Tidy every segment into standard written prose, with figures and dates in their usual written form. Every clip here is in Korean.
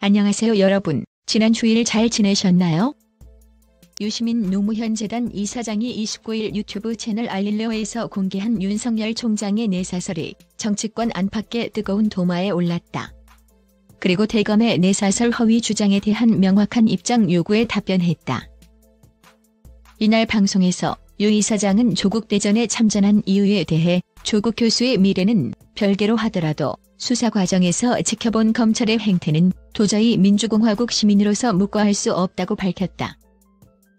안녕하세요 여러분. 지난 주일 잘 지내셨나요? 유시민 노무현 재단 이사장이 29일 유튜브 채널 알릴레오에서 공개한 윤석열 총장의 내사설이 정치권 안팎의 뜨거운 도마에 올랐다. 그리고 대검의 내사설 허위 주장에 대한 명확한 입장 요구에 답변했다. 이날 방송에서 유 이사장은 조국 대전에 참전한 이유에 대해 조국 교수의 미래는 별개로 하더라도 수사 과정에서 지켜본 검찰의 행태는 도저히 민주공화국 시민으로서 묵과할 수 없다고 밝혔다.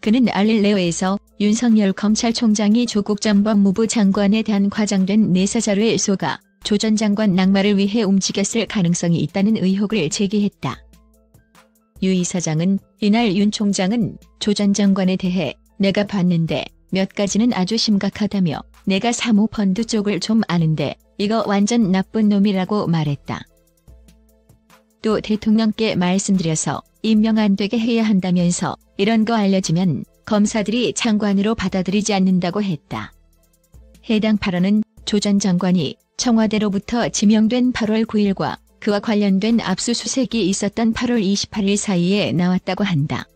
그는 알릴레오에서 윤석열 검찰총장이 조국 전 법무부 장관에 대한 과장된 내사자료에 속아 조 전 장관 낙마를 위해 움직였을 가능성이 있다는 의혹을 제기했다. 유 이사장은 이날 윤 총장은 조 전 장관에 대해 내가 봤는데 몇 가지는 아주 심각하다며 내가 사모펀드 쪽을 좀 아는데 이거 완전 나쁜 놈이라고 말했다. 또 대통령께 말씀드려서 임명 안 되게 해야 한다면서 이런 거 알려지면 검사들이 장관으로 받아들이지 않는다고 했다. 해당 발언은 조 전 장관이 청와대로부터 지명된 8월 9일과 그와 관련된 압수수색이 있었던 8월 28일 사이에 나왔다고 한다.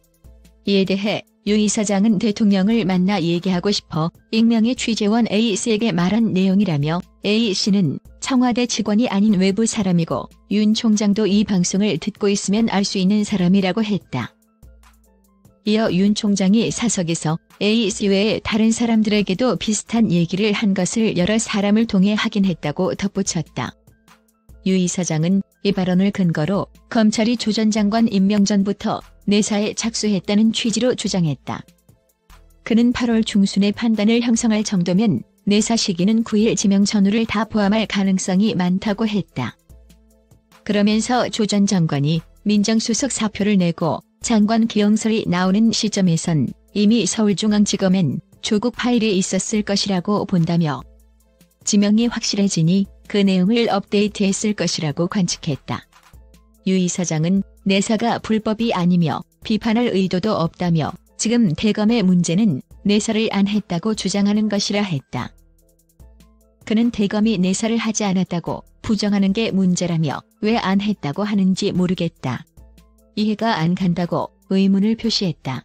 이에 대해 유 이사장은 대통령을 만나 얘기하고 싶어 익명의 취재원 A씨에게 말한 내용이라며 A씨는 청와대 직원이 아닌 외부 사람이고 윤 총장도 이 방송을 듣고 있으면 알 수 있는 사람이라고 했다. 이어 윤 총장이 사석에서 A씨 외에 다른 사람들에게도 비슷한 얘기를 한 것을 여러 사람을 통해 확인했다고 덧붙였다. 유 이사장은 이 발언을 근거로 검찰이 조 전 장관 임명 전부터 내사에 착수했다는 취지로 주장했다. 그는 8월 중순에 판단을 형성할 정도면 내사 시기는 9일 지명 전후를 다 포함할 가능성이 많다고 했다. 그러면서 조 전 장관이 민정수석 사표를 내고 장관 기용설이 나오는 시점에선 이미 서울중앙지검엔 조국 파일이 있었을 것이라고 본다며 지명이 확실해지니 그 내용을 업데이트했을 것이라고 관측했다. 유 이사장은 내사가 불법이 아니며 비판할 의도도 없다며 지금 대검의 문제는 내사를 안 했다고 주장하는 것이라 했다. 그는 대검이 내사를 하지 않았다고 부정하는 게 문제라며 왜 안 했다고 하는지 모르겠다. 이해가 안 간다고 의문을 표시했다.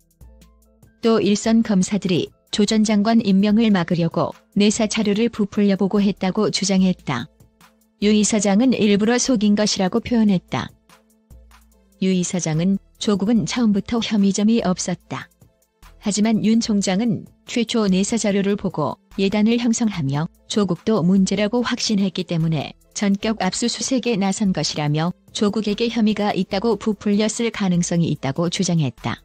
또 일선 검사들이 조 전 장관 임명을 막으려고 내사 자료를 부풀려 보고 했다고 주장했다. 유 이사장은 일부러 속인 것이라고 표현했다. 유 이사장은 조국은 처음부터 혐의점이 없었다. 하지만 윤 총장은 최초 내사 자료를 보고 예단을 형성하며 조국도 문제라고 확신했기 때문에 전격 압수수색에 나선 것이라며 조국에게 혐의가 있다고 부풀렸을 가능성이 있다고 주장했다.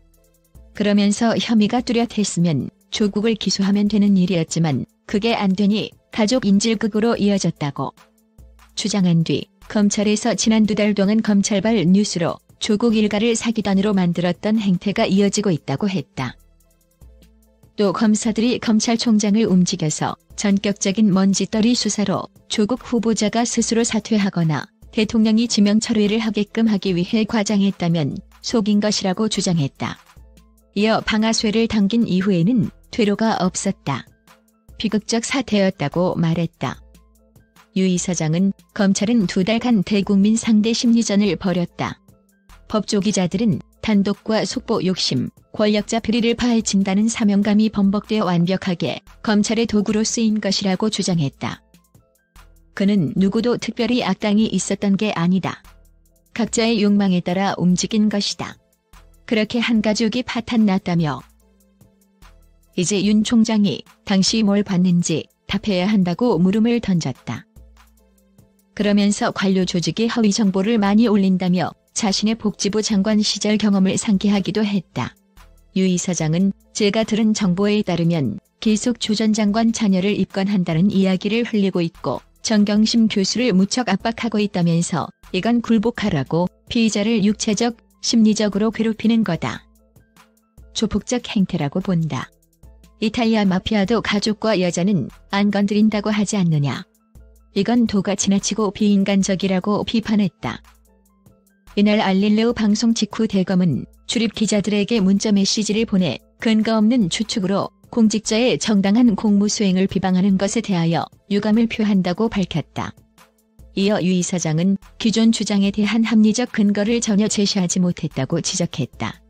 그러면서 혐의가 뚜렷했으면 조국을 기소하면 되는 일이었지만 그게 안 되니 가족 인질극으로 이어졌다고 주장한 뒤 검찰에서 지난 2달 동안 검찰발 뉴스로 조국 일가를 사기단으로 만들었던 행태가 이어지고 있다고 했다. 또 검사들이 검찰총장을 움직여서 전격적인 먼지떨이 수사로 조국 후보자가 스스로 사퇴하거나 대통령이 지명 철회를 하게끔 하기 위해 과장했다면 속인 것이라고 주장했다. 이어 방아쇠를 당긴 이후에는 퇴로가 없었다. 비극적 사태였다고 말했다. 유 이사장은 검찰은 2달간 대국민 상대 심리전을 벌였다. 법조기자들은 단독과 속보 욕심, 권력자 비리를 파헤친다는 사명감이 번복되어 완벽하게 검찰의 도구로 쓰인 것이라고 주장했다. 그는 누구도 특별히 악당이 있었던 게 아니다. 각자의 욕망에 따라 움직인 것이다. 그렇게 한 가족이 파탄났다며 이제 윤 총장이 당시 뭘 봤는지 답해야 한다고 물음을 던졌다. 그러면서 관료 조직이 허위 정보를 많이 올린다며 자신의 복지부 장관 시절 경험을 상기하기도 했다. 유 이사장은 제가 들은 정보에 따르면 계속 조 전 장관 자녀를 입건한다는 이야기를 흘리고 있고 정경심 교수를 무척 압박하고 있다면서 이건 굴복하라고 피의자를 육체적, 심리적으로 괴롭히는 거다. 조폭적 행태라고 본다. 이탈리아 마피아도 가족과 여자는 안 건드린다고 하지 않느냐. 이건 도가 지나치고 비인간적이라고 비판했다. 이날 알릴레오 방송 직후 대검은 출입 기자들에게 문자 메시지를 보내 근거 없는 추측으로 공직자의 정당한 공무 수행을 비방하는 것에 대하여 유감을 표한다고 밝혔다. 이어 유 이사장은 기존 주장에 대한 합리적 근거를 전혀 제시하지 못했다고 지적했다.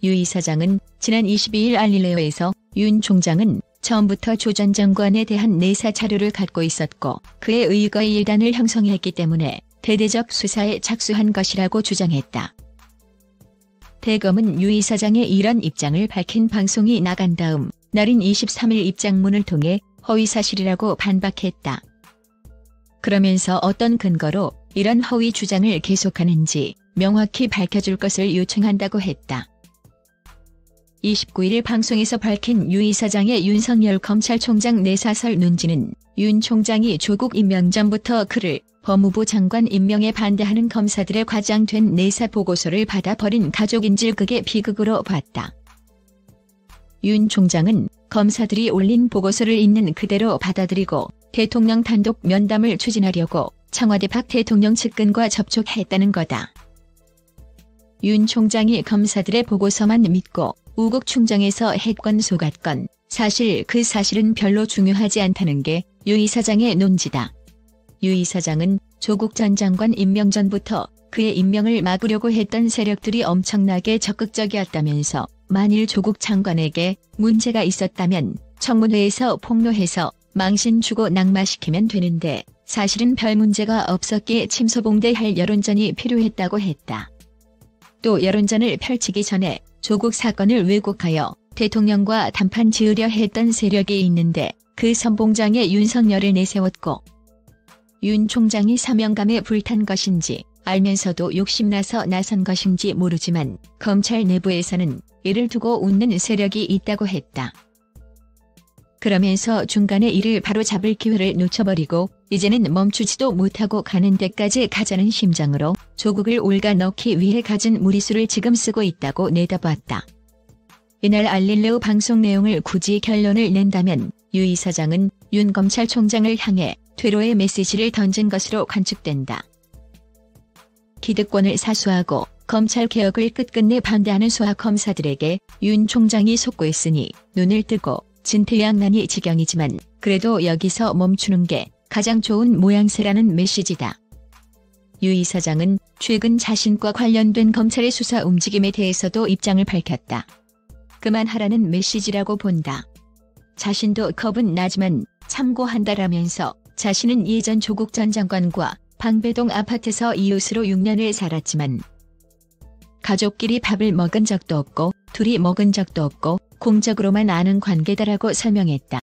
유 이사장은 지난 22일 알릴레오에서 윤 총장은 처음부터 조 전 장관에 대한 내사 자료를 갖고 있었고 그에 의거 일단을 형성했기 때문에 대대적 수사에 착수한 것이라고 주장했다. 대검은 유 이사장의 이런 입장을 밝힌 방송이 나간 다음 날인 23일 입장문을 통해 허위사실이라고 반박했다. 그러면서 어떤 근거로 이런 허위 주장을 계속하는지 명확히 밝혀줄 것을 요청한다고 했다. 29일 방송에서 밝힌 유 이사장의 윤석열 검찰총장 내사설 논지는 윤 총장이 조국 임명 전부터 그를 법무부 장관 임명에 반대하는 검사들의 과장된 내사 보고서를 받아버린 가족인질 극의 비극으로 봤다. 윤 총장은 검사들이 올린 보고서를 있는 그대로 받아들이고 대통령 단독 면담을 추진하려고 청와대 박 대통령 측근과 접촉했다는 거다. 윤 총장이 검사들의 보고서만 믿고 우국 충정에서 했건 속았건 사실 그 사실은 별로 중요하지 않다는 게 유 이사장의 논지다. 유 이사장은 조국 전 장관 임명 전부터 그의 임명을 막으려고 했던 세력들이 엄청나게 적극적이었다면서 만일 조국 장관에게 문제가 있었다면 청문회에서 폭로해서 망신 주고 낙마시키면 되는데 사실은 별 문제가 없었기에 침소봉대할 여론전이 필요했다고 했다. 또 여론전을 펼치기 전에 조국 사건을 왜곡하여 대통령과 단판 지으려 했던 세력이 있는데 그 선봉장에 윤석열을 내세웠고 윤 총장이 사명감에 불탄 것인지 알면서도 욕심나서 나선 것인지 모르지만 검찰 내부에서는 이를 두고 웃는 세력이 있다고 했다. 그러면서 중간에 이를 바로잡을 기회를 놓쳐버리고 이제는 멈추지도 못하고 가는 데까지 가자는 심정으로 조국을 올가 넣기 위해 가진 무리수를 지금 쓰고 있다고 내다봤다. 이날 알릴레오 방송 내용을 굳이 결론을 낸다면 유 이사장은 윤 검찰총장을 향해 퇴로의 메시지를 던진 것으로 관측된다. 기득권을 사수하고 검찰개혁을 끝끝내 반대하는 소아 검사들에게 윤 총장이 속고했으니 눈을 뜨고 진퇴양난이 지경이지만 그래도 여기서 멈추는 게 가장 좋은 모양새라는 메시지다. 유 이사장은 최근 자신과 관련된 검찰의 수사 움직임에 대해서도 입장을 밝혔다. 그만하라는 메시지라고 본다. 자신도 겁은 나지만 참고한다라면서 자신은 예전 조국 전 장관과 방배동 아파트에서 이웃으로 6년을 살았지만 가족끼리 밥을 먹은 적도 없고 둘이 먹은 적도 없고 공적으로만 아는 관계다라고 설명했다.